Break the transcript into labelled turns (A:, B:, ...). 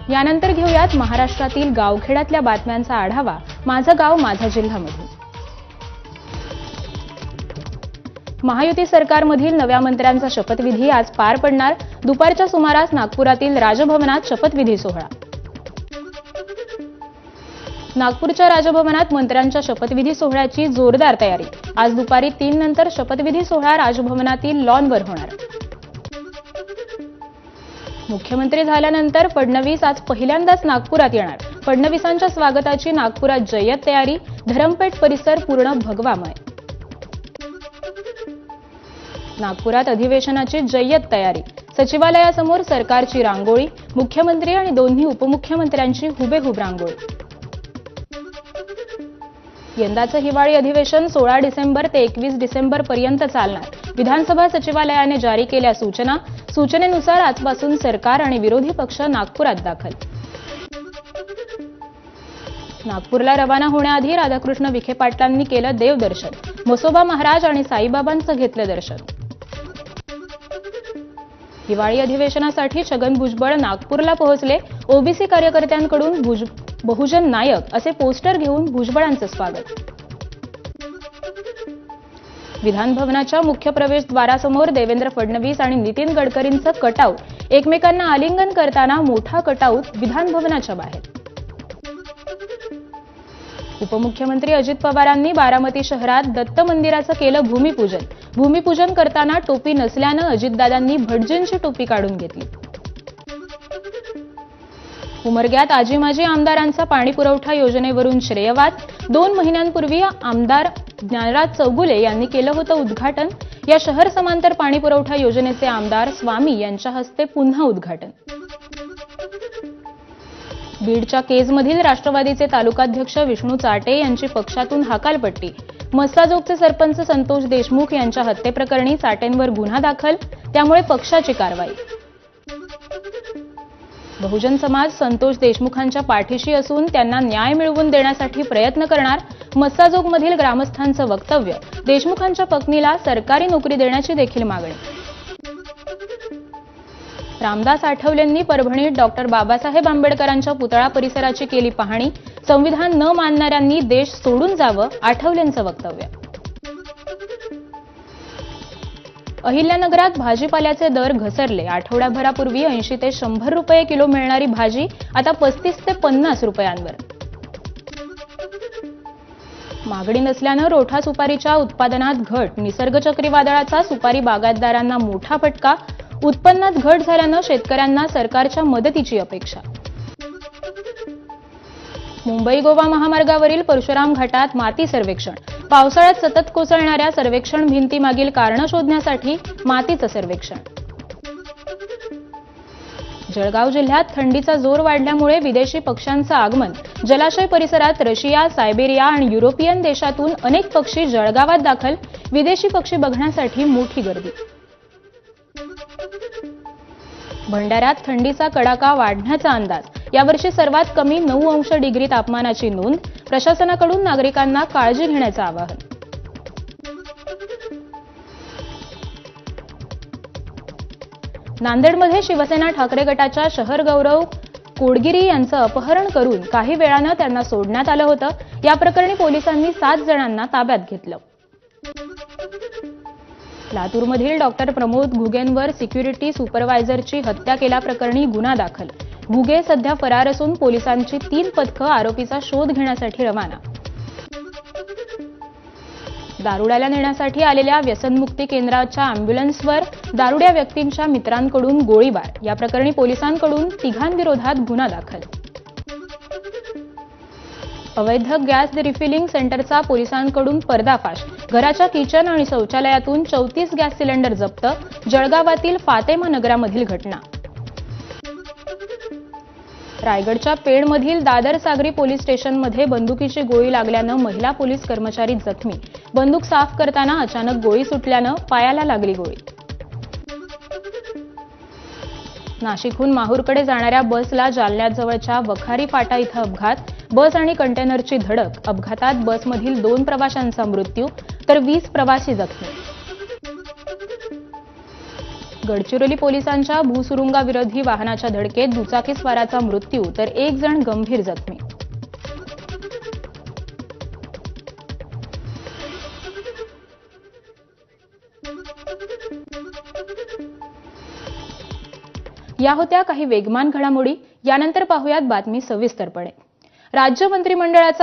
A: यानंतर घेऊयात महाराष्ट्रातील गावखेड्यातल्या बातम्यांचा आढावा माझं गाव माझा जिल्हामधून। महायुती सरकारमधील नव्या मंत्र्यांचा शपथविधी आज पार पडणार। दुपारच्या सुमारास नागपुरातील राजभवनात शपथविधी सोहळा। नागपूरच्या राजभवनात मंत्र्यांच्या शपथविधी सोहळ्याची जोरदार तयारी। आज दुपारी 3 नंतर शपथविधी सोहळा राजभवनातील लॉनवर होणार। मुख्यमंत्री झाल्यानंतर फडणवीस आज पहिल्यांदाच नागपुरात येणार। फडणवीसांच्या स्वागताची नागपुरात जय्यत तयारी। धरमपेठ परिसर पूर्ण भगवामय। नागपुरात अधिवेशनाची जय्यत तयारी। सचिवालयासमोर सरकारची रांगोळी। मुख्यमंत्री आणि दोन्ही उपमुख्यमंत्र्यांची हुबेहूब रांगोळी। यंदाचं हिवाळी अधिवेशन 16 डिसेंबर ते 21 डिसेंबर पर्यंत चालणार। विधानसभा सचिवालयाने जारी केल्या सूचना। सूचनेनुसार आजपासून सरकार आणि विरोधी पक्ष नागपुरात दाखल। नागपूरला रवाना होण्याआधी राधाकृष्ण विखे पाटलांनी केलं देवदर्शन। म्हसोबा महाराज आणि साईबाबांचं घेतलं दर्शन। हिवाळी अधिवेशनासाठी छगन भुजबळ नागपूरला पोहोचले। ओबीसी कार्यकर्त्यांकडून बहुजन नायक असे पोस्टर घेऊन भुजबळांचं स्वागत। विधान भवनाच्या मुख्य प्रवेशद्वारासमोर देवेंद्र फडणवीस आणि नितीन गडकरींचं कटआउट। एकमेकांना आलिंगन करताना मोठा कटआउट विधान भवनाच्या बाहेर। उपमुख्यमंत्री अजित पवारांनी बारामती शहरात दत्त मंदिराचं केलं भूमिपूजन। भूमिपूजन करताना टोपी नसल्यानं अजितदादांनी भटजींची टोपी काढून घेतली। उमरग्यात आजी माजी आमदारांचा पाणी पुरवठा योजनेवरून श्रेयवाद। 2 महिन्यांपूर्वी आमदार ज्ञानराज चौगुले यांनी केलं होतं उद्घाटन। या शहर समांतर पाणी पुरवठा योजनेचे आमदार स्वामी यांच्या हस्ते पुन्हा उद्घाटन। बीडच्या केजमधील राष्ट्रवादीचे तालुकाध्यक्ष विष्णू चाटे यांची पक्षातून हकालपट्टी। मस्साजोगचे सरपंच संतोष देशमुख यांच्या हत्येप्रकरणी चाटेंवर गुन्हा दाखल, त्यामुळे पक्षाची कारवाई। बहुजन समाज संतोष देशमुखांच्या पाठीशी असून त्यांना न्याय मिळवून देण्यासाठी प्रयत्न करणार। मस्साजोगमधील ग्रामस्थांचं वक्तव्य। देशमुखांच्या पत्नीला सरकारी नोकरी देण्याची देखील मागणी। रामदास आठवलेंनी परभणीत डॉक्टर बाबासाहेब आंबेडकरांच्या पुतळा परिसराची केली पाहणी। संविधान न मानणाऱ्यांनी देश सोडून जावं, आठवलेंचं वक्तव्य। अहिल्यानगरात भाजीपाल्याचे दर घसरले। आठवड्याभरापूर्वी 80 ते 100 रुपये किलो मिळणारी भाजी आता 35 ते 50 रुपयांवर। मागणी नसल्यानं रोठा सुपारीच्या उत्पादनात घट। निसर्ग चक्रीवादळाचा सुपारी बागायतदारांना मोठा फटका। उत्पन्नात घट झाल्यानं शेतकऱ्यांना सरकारच्या मदतीची अपेक्षा। मुंबई गोवा महामार्गावरील परशुराम घाटात माती सर्वेक्षण। पावसाळ्यात सतत कोसळणाऱ्या सर्वेक्षण भिंतीमागील कारणं शोधण्यासाठी मातीचं सर्वेक्षण। जळगाव जिल्ह्यात थंडीचा जोर वाढल्यामुळे विदेशी पक्ष्यांचं आगमन। जलाशय परिसरात रशिया, सायबेरिया आणि युरोपियन देशातून अनेक पक्षी जळगावात दाखल। विदेशी पक्षी बघण्यासाठी मोठी गर्दी। भंडाऱ्यात थंडीचा कडाका वाढण्याचा अंदाज। यावर्षी सर्वात कमी 9 अंश डिग्री तापमानाची नोंद। प्रशासनाकडून नागरिकांना काळजी घेण्याचं आवाहन। नांदेडमध्ये शिवसेना ठाकरे गटाच्या शहर गौरव कोडगिरी यांचं अपहरण करून काही वेळानं त्यांना सोडण्यात आलं होतं। या प्रकरणी पोलिसांनी 7 जणांना ताब्यात घेतलं। लातूरमधील डॉक्टर प्रमोद घुगेंवर सिक्युरिटी सुपरवायझरची हत्या केल्याप्रकरणी गुन्हा दाखल। घुगे सध्या फरार असून पोलिसांची 3 पथकं आरोपीचा शोध घेण्यासाठी रवाना। दारुड्याला नेण्यासाठी आलेल्या व्यसनमुक्ती केंद्राच्या अॅम्ब्युलन्सवर दारुड्या व्यक्तींच्या मित्रांकडून गोळीबार। या प्रकरणी पोलिसांकडून 3 विरोधात गुन्हा दाखल। अवैध गॅस रिफिलिंग सेंटरचा पोलिसांकडून पर्दाफाश। घराच्या किचन आणि शौचालयातून 34 गॅस सिलेंडर जप्त। जळगावातील फातेमा नगरामधील घटना। रायगडच्या पेणमधील दादर सागरी पोलीस स्टेशनमध्ये बंदुकीची गोळी लागल्यानं महिला पोलीस कर्मचारी जखमी। बंदूक साफ करताना अचानक गोळी सुटल्यानं पायाला लागली गोळी। नाशिकहून माहूरकडे जाणाऱ्या बसला जालन्याजवळच्या वखारी फाटा इथं अपघात। बस आणि कंटेनरची धडक। अपघातात बसमधील 2 प्रवाशांचा मृत्यू तर 20 प्रवासी जखमी। गडचिरोली पोलिसांच्या भूसुरुंगाविरोधी वाहनाच्या धडकेत दुचाकीस्वाराचा मृत्यू तर 1 जण गंभीर जखमी. या होत्या काही वेगवान घडामोडी. यानंतर पाहूयात बातमी सविस्तरपणे. राज्य मंत्रिमंडळाचा